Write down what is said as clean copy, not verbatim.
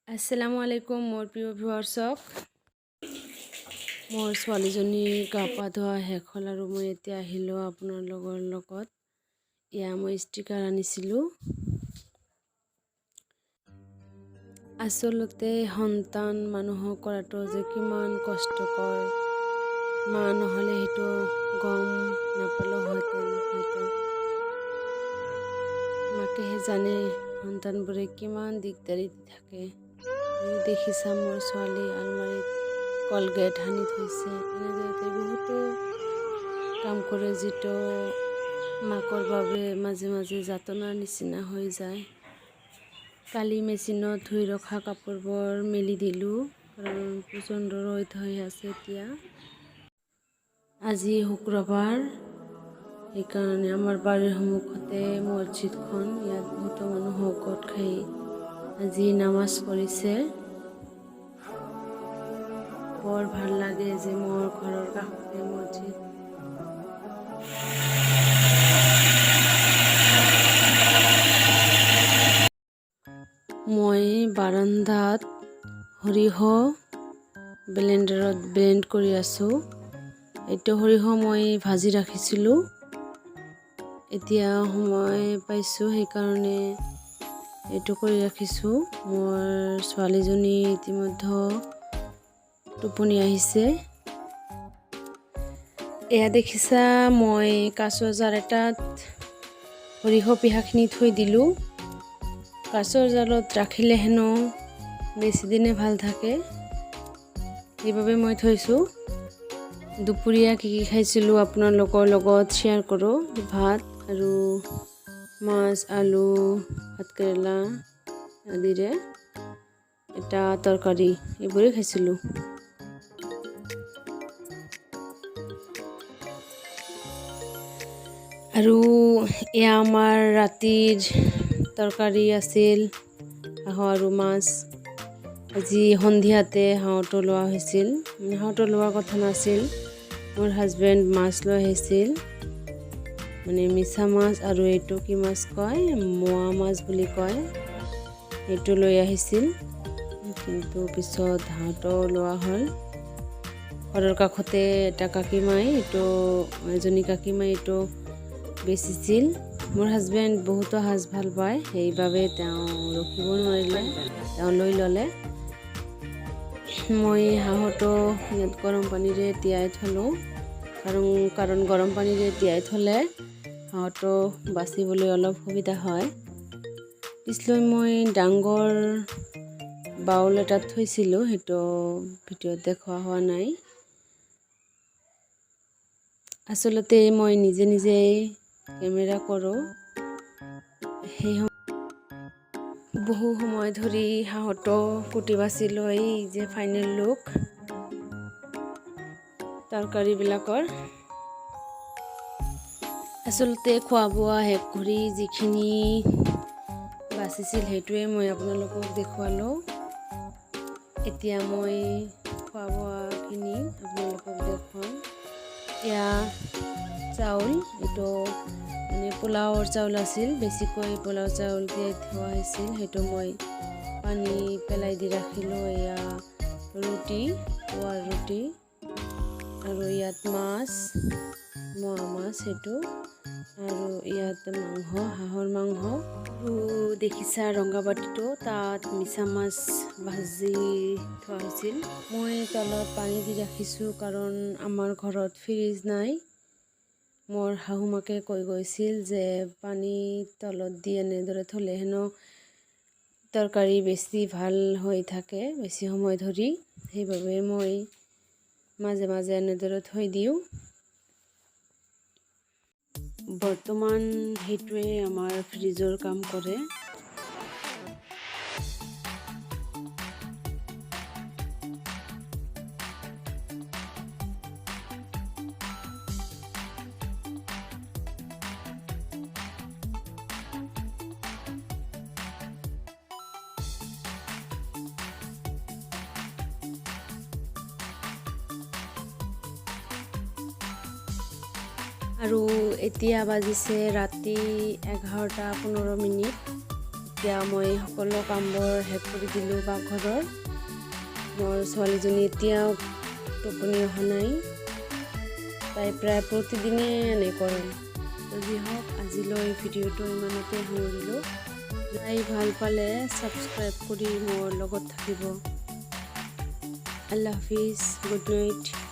আসসালামু আলাইকুম মোৰ প্ৰিয় ভিউৱাৰ্ছক মোৰ ছোৱালীজনী গা পা ধোৱা শেষ হ'ল আৰু মই এতিয়া আহিলোঁ আপোনাৰ লগৰ লগত মই ষ্টিকাৰ আনিছিলোঁ আচলতে সন্তান মানুহক কৰাটো যে কিমান কষ্টকৰ মা নহ'লে সেইটো গম নাপালো হয়তো মাকেহে জানে সন্তানবোৰে কিমান দিগদাৰি দি থাকে দেখিছা মোৰ ছোৱালী আলমাৰীত কলগেট সানি থৈছে এনেদৰে বহুতো কাম কৰে যিটো মাকৰ বাবে মাজে মাজে যাতনাৰ নিচিনা হৈ যায় কালি মেচিনত ধুই ৰখা কাপোৰবোৰ মেলি দিলোঁ কাৰণ প্ৰচণ্ড ৰ'দ হৈ আছে এতিয়া আজি শুক্ৰবাৰ সেইকাৰণে আমাৰ বাৰীৰ সন্মুখতে মছজিদখন ইয়াত বহুতো মানুহ গোট খাই আজি নামাজ পঢ়িছে বৰ ভাল লাগে যে মোৰ ঘৰৰ কাষতে মছজিদ মই বাৰান্দাত সৰিয়হ ব্লেণ্ডাৰত ব্লেণ্ড কৰি আছোঁ এইটো সৰিয়হ মই ভাজি ৰাখিছিলোঁ এতিয়া সময় পাইছোঁ সেইকাৰণে এইটো কৰি ৰাখিছোঁ মোৰ ছোৱালীজনী ইতিমধ্যে টোপনি আহিছে এয়া দেখিছা মই কাছৰ জাৰ এটাত সৰিয়হ পিঠাখিনি থৈ দিলোঁ কাছৰ জাৰত ৰাখিলে হেনো বেছি দিনে ভাল থাকে সেইবাবে মই থৈছোঁ দুপৰীয়া কি খাইছিলোঁ আপোনালোকৰ লগত শ্বেয়াৰ কৰোঁ ভাত আৰু মাছ আলু ভাতকেৰেলা আদিৰে এটা তৰকাৰী এইবোৰে খাইছিলোঁ আৰু এয়া আমাৰ ৰাতিৰ তৰকাৰী আছিল হাঁহ আৰু মাছ আজি সন্ধিয়াতে হাঁহটো লোৱা হৈছিল হাঁহটো লোৱাৰ কথা নাছিল মোৰ হাজবেণ্ড মাছ লৈ আহিছিল মানে মিছা মাছ আৰু এইটো কি মাছ কয় মোৱা মাছ বুলি কয় এইটো লৈ আহিছিল কিন্তু পিছত হাঁহটো লোৱা হ'ল ঘৰৰ কাষতে এটা কাকিমাই এজনী কাকিমাই এইটো বেচিছিল মোৰ হাজবেণ্ড বহুতো সাজ ভাল পায় সেইবাবে তেওঁ ৰখিব নোৱাৰিলে তেওঁ লৈ ল'লে মই হাঁহটো ইয়াত গৰম পানীৰে তিয়াই থলোঁ কাৰণ গৰম পানীৰে তিয়াই থ'লে হাঁহটো বাচিবলৈ অলপ সুবিধা হয় পিছলৈ মই ডাঙৰ বাউল এটাত থৈছিলোঁ সেইটো ভিডিঅ'ত দেখুওৱা হোৱা নাই আচলতে মই নিজে কেমেৰা কৰোঁ সেই বহু সময় ধৰি হাঁহটো কুটি বাছি লৈ যে ফাইনেল লুক তৰকাৰীবিলাকৰ আচলতে খোৱা বোৱা শেষ কৰি যিখিনি বাচিছিল সেইটোৱে মই আপোনালোকক দেখুৱালোঁ এতিয়া মই খোৱা বোৱাখিনি আপোনালোকক দেখুৱাম এয়া চাউল এইটো মানে পোলাওৰ চাউল আছিল বেছিকৈ পোলাও চাউল তিয়াই থোৱা হৈছিল সেইটো মই পানী পেলাই দি ৰাখিলোঁ এয়া ৰুটি পোৱাৰ ৰুটি আৰু ইয়াত মাছ মোৱা মাছ সেইটো আৰু ইয়াত মাংস হাঁহৰ মাংস আৰু দেখিছা ৰঙা বাটিটো তাত মিছা মাছ ভাজি থোৱা হৈছিল মই তলত পানী দি ৰাখিছোঁ কাৰণ আমাৰ ঘৰত ফ্ৰিজ নাই মোৰ শাহুমাকে কৈ গৈছিল যে পানী তলত দি এনেদৰে থ'লে হেনো তৰকাৰী বেছি ভাল হৈ থাকে বেছি সময় ধৰি সেইবাবে মই মাজে মাজে এনেদৰে থৈ দিওঁ বৰ্তমান সেইটোৱে আমাৰ ফ্ৰিজৰ কাম কৰে আৰু এতিয়া বাজিছে ৰাতি 11:15 এতিয়া মই সকলো কামবোৰ শেষ কৰি দিলোঁ পাকঘৰৰ। মোৰ ছোৱালীজনী এতিয়াও টোপনি অহা নাই, তাই প্ৰায় প্ৰতিদিনে এনে কৰে। তো যি হওক, আজিলৈ ভিডিঅ'টো ইমানতে সামৰিলোঁ। চাই ভাল পালে ছাবস্ক্ৰাইব কৰি মোৰ লগত থাকিব। Allah Hafiz, good night.